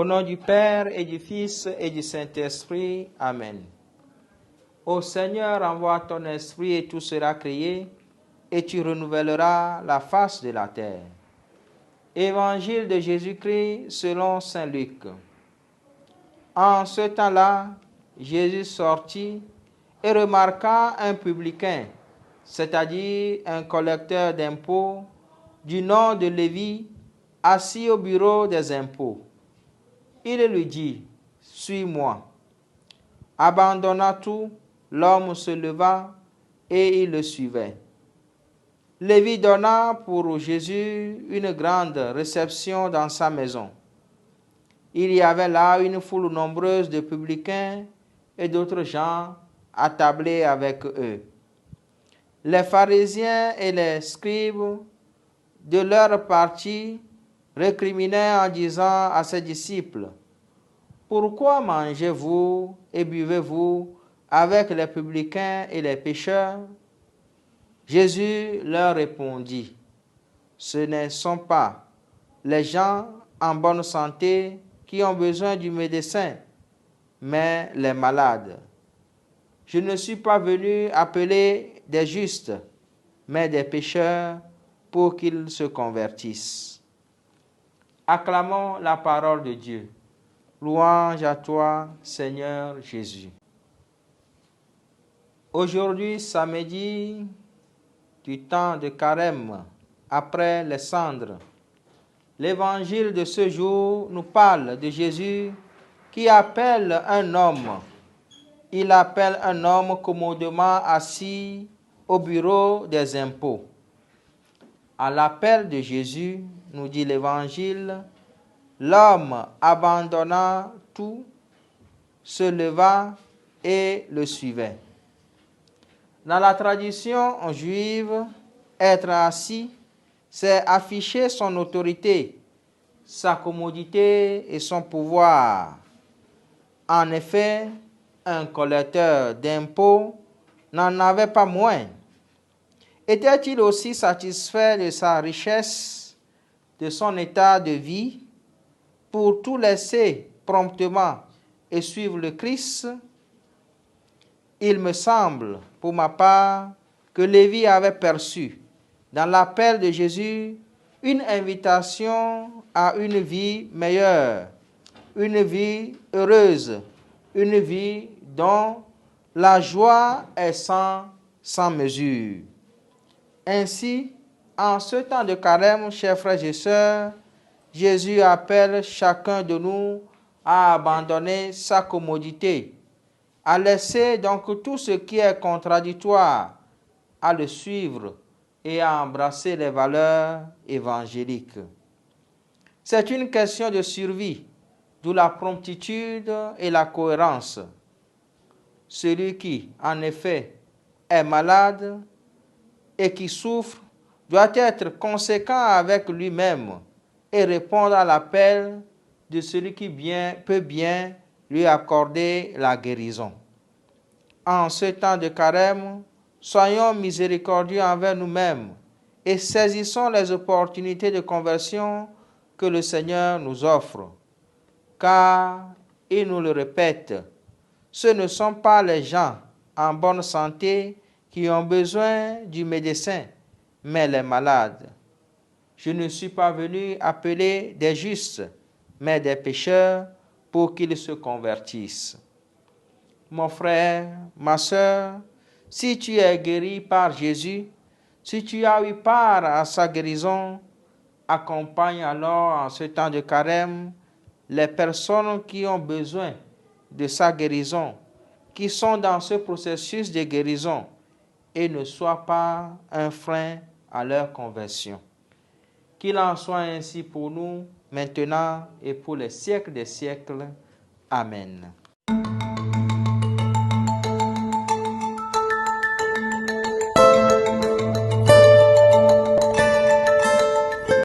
nom du Père et du Fils et du Saint-Esprit. Amen. Ô Seigneur, envoie ton esprit et tout sera créé, et tu renouvelleras la face de la terre. Évangile de Jésus-Christ selon saint Luc. En ce temps-là, Jésus sortit et remarqua un publicain, c'est-à-dire un collecteur d'impôts, du nom de Lévi, assis au bureau des impôts. Il lui dit, « Suis-moi. » Abandonnant tout, l'homme se leva et il le suivait. Lévi donna pour Jésus une grande réception dans sa maison. Il y avait là une foule nombreuse de publicains et d'autres gens attablés avec eux. Les pharisiens et les scribes, de leur parti, récriminaient en disant à ses disciples, « Pourquoi mangez-vous et buvez-vous avec les publicains et les pécheurs ?» Jésus leur répondit, « Ce ne sont pas les gens en bonne santé qui ont besoin du médecin, mais les malades. Je ne suis pas venu appeler des justes, mais des pécheurs pour qu'ils se convertissent. » Acclamons la parole de Dieu. Louange à toi, Seigneur Jésus. Aujourd'hui, samedi du temps de Carême, après les cendres, l'évangile de ce jour nous parle de Jésus qui appelle un homme. Il appelle un homme commodément assis au bureau des impôts. À l'appel de Jésus, nous dit l'évangile, l'homme abandonna tout, se leva et le suivait. Dans la tradition juive, être assis, c'est afficher son autorité, sa commodité et son pouvoir. En effet, un collecteur d'impôts n'en avait pas moins. Était-il aussi satisfait de sa richesse, de son état de vie, pour tout laisser promptement et suivre le Christ? Il me semble, pour ma part, que Lévi avait perçu, dans l'appel de Jésus, une invitation à une vie meilleure, une vie heureuse, une vie dont la joie est sans mesure. Ainsi, en ce temps de carême, chers frères et sœurs, Jésus appelle chacun de nous à abandonner sa commodité, à laisser donc tout ce qui est contradictoire, à le suivre et à embrasser les valeurs évangéliques. C'est une question de survie, d'où la promptitude et la cohérence. Celui qui, en effet, est malade et qui souffre doit être conséquent avec lui-même et répondre à l'appel de celui qui peut bien lui accorder la guérison. En ce temps de carême, soyons miséricordieux envers nous-mêmes et saisissons les opportunités de conversion que le Seigneur nous offre. Car, il nous le répète, ce ne sont pas les gens en bonne santé qui ont besoin du médecin, mais les malades. Je ne suis pas venu appeler des justes, mais des pécheurs pour qu'ils se convertissent. Mon frère, ma sœur, si tu es guéri par Jésus, si tu as eu part à sa guérison, accompagne alors en ce temps de carême les personnes qui ont besoin de sa guérison, qui sont dans ce processus de guérison, et ne sois pas un frein à leur conversion. Qu'il en soit ainsi pour nous, maintenant et pour les siècles des siècles. Amen.